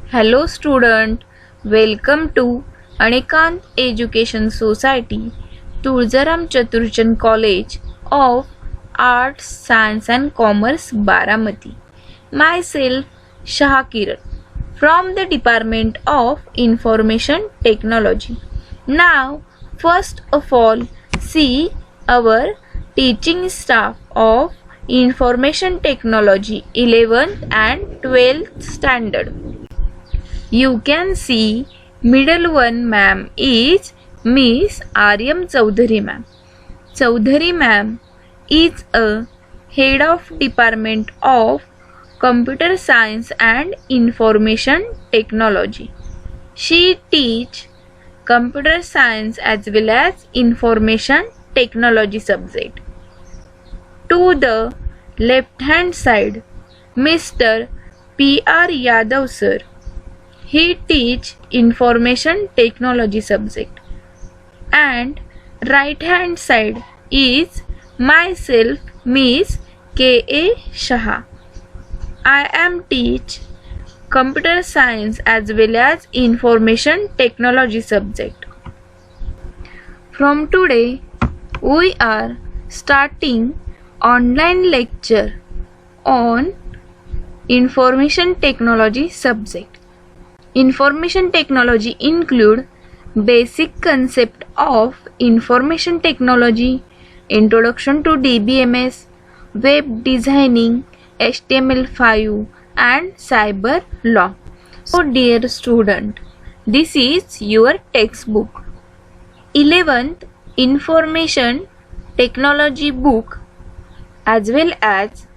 Hello student, welcome to Anikant Education Society, Tulzaram Chaturchan College of Arts, Science and Commerce, Baramati. Myself, Shahakiran from the Department of Information Technology. Now, first of all, see our teaching staff of Information Technology 11th and 12th standard. You can see middle one ma'am is Miss Aryam Chaudhary ma'am. Chaudhary ma'am is a head of Department of Computer Science and Information Technology. She teach computer science as well as information technology subject. To the left hand side, Mr. P.R. Yadav sir. He teach information technology subject. And right hand side is myself, Miss K.A. Shah. I am teach computer science as well as information technology subject. From today, we are starting online lecture on information technology subject. Information technology include basic concept of information technology, introduction to DBMS, web designing, HTML5 and cyber law. So dear student, this is your textbook. 11th information technology book as well as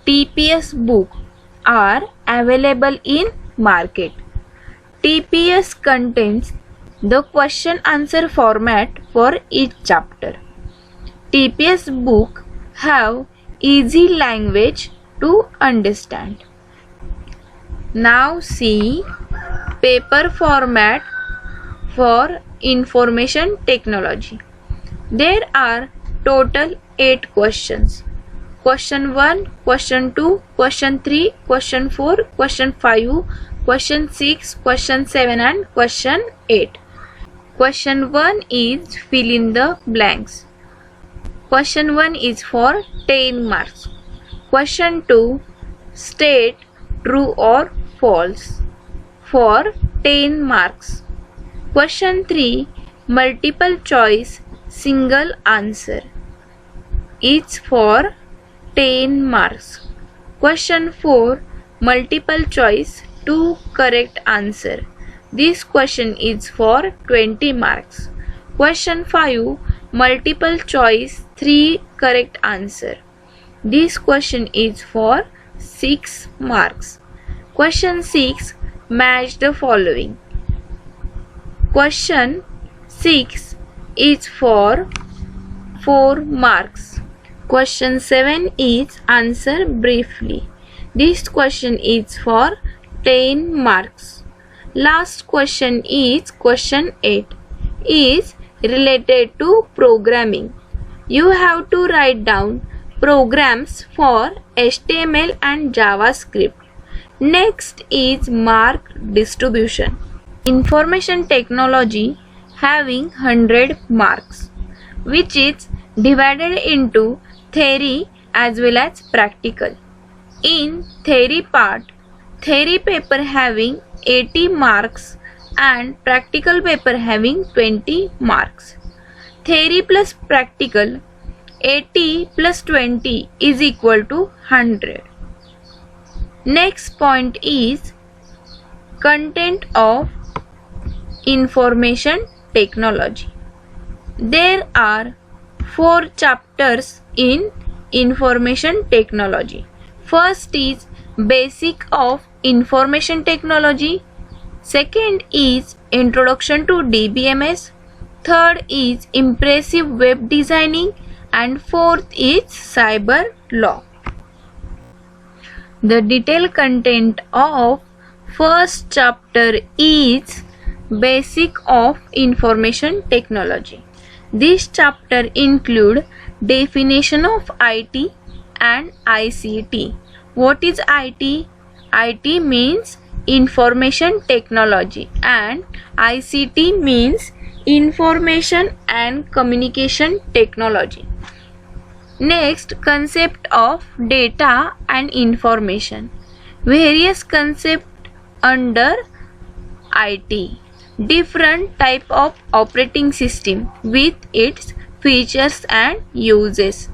TPS book are available in market. TPS contains the question answer format for each chapter. TPS book have easy language to understand. Now see paper format for information technology. There are total 8 questions. Question 1, question 2, question 3, question 4, question 5, question 6, question 7 and question 8. Question 1 is fill in the blanks. Question 1 is for 10 marks. Question 2 state true or false for 10 marks. Question 3 multiple choice single answer is for 10 marks. Question 4 multiple choice 2 correct answer. This question is for 20 marks. Question 5 multiple choice 3 correct answer. This question is for 6 marks. Question 6 match the following. Question 6 is for 4 marks. Question 7 is answer briefly. This question is for 10 marks. Last question is question 8 is related to programming. You have to write down programs for HTML and JavaScript. Next is mark distribution. Information technology having 100 marks, which is divided into theory as well as practical. In theory part, theory paper having 80 marks and practical paper having 20 marks. Theory plus practical 80 plus 20 is equal to 100. Next point is content of information technology. There are 4 chapters in information technology. First is basic of information technology. Second is introduction to DBMS. Third is impressive web designing. And fourth is cyber law. The detailed content of first chapter is basic of information technology. This chapter include definition of IT and ICT. What is IT? IT means information technology, and ICT means information and communication technology. Next, concept of data and information. Various concepts under IT. Different type of operating system with its features and uses.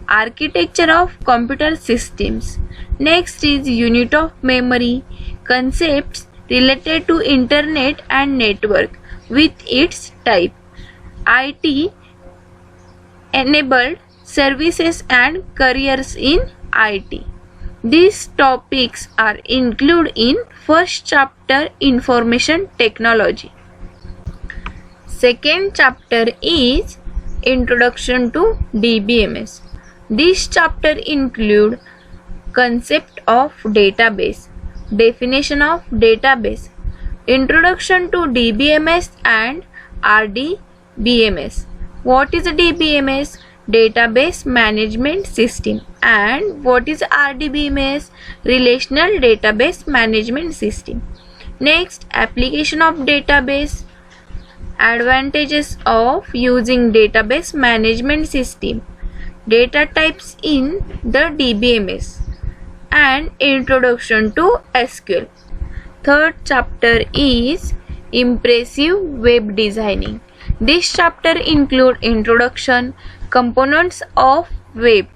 Architecture of computer systems. Next is unit of memory. Concepts related to internet and network with its type. IT enabled services and careers in IT. These topics are included in first chapter information technology. Second chapter is introduction to DBMS. This chapter include concept of database, definition of database, introduction to DBMS and RDBMS. What is a DBMS? Database Management System. And what is RDBMS? Relational Database Management System. Next, application of database, advantages of using database management system, data types in the DBMS, and introduction to SQL. Third chapter is impressive web designing. This chapter include introduction, components of web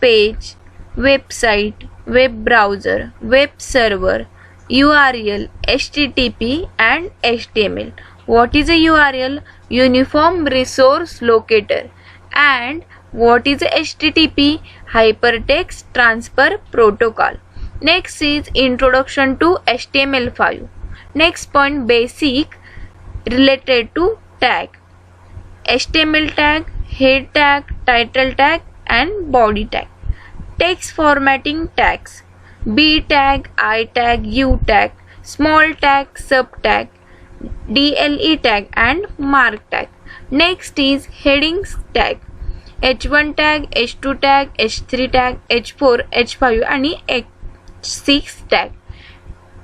page, website, web browser, web server, URL, HTTP and HTML. What is a URL? Uniform Resource Locator. And what is a HTTP? Hypertext Transfer Protocol. Next is introduction to HTML5. Next point, basic related to tag. HTML tag, head tag, title tag and body tag. Text formatting tags. B tag, I tag, U tag, small tag, sub tag, DLE tag and mark tag. Next is headings tag. H1 tag, H2 tag, H3 tag, H4, H5 and H6 tag.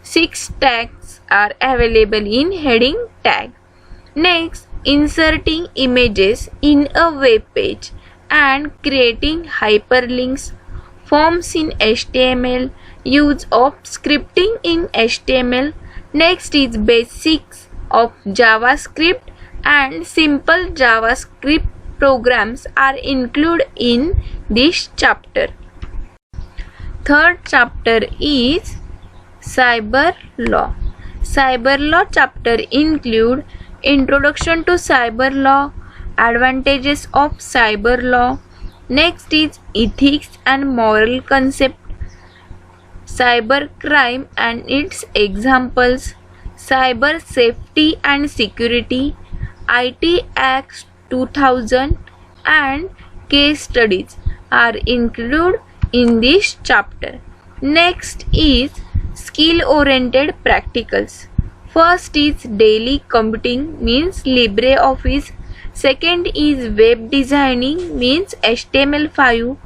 6 tags are available in heading tag. Next, inserting images in a web page and creating hyperlinks, forms in HTML, use of scripting in HTML. Next is basics of JavaScript and simple JavaScript programs are included in this chapter. Third chapter is cyber law. Cyber law chapter include introduction to cyber law, advantages of cyber law. Next is ethics and moral concept, cyber crime and its examples, cyber safety and security, IT Act 2000 and case studies are included in this chapter. Next is skill oriented practicals. First is daily computing means LibreOffice. Second is web designing means HTML5.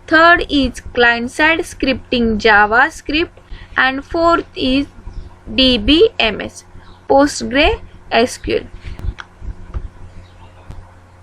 Third is client-side scripting JavaScript. And fourth is DBMS, PostgreSQL.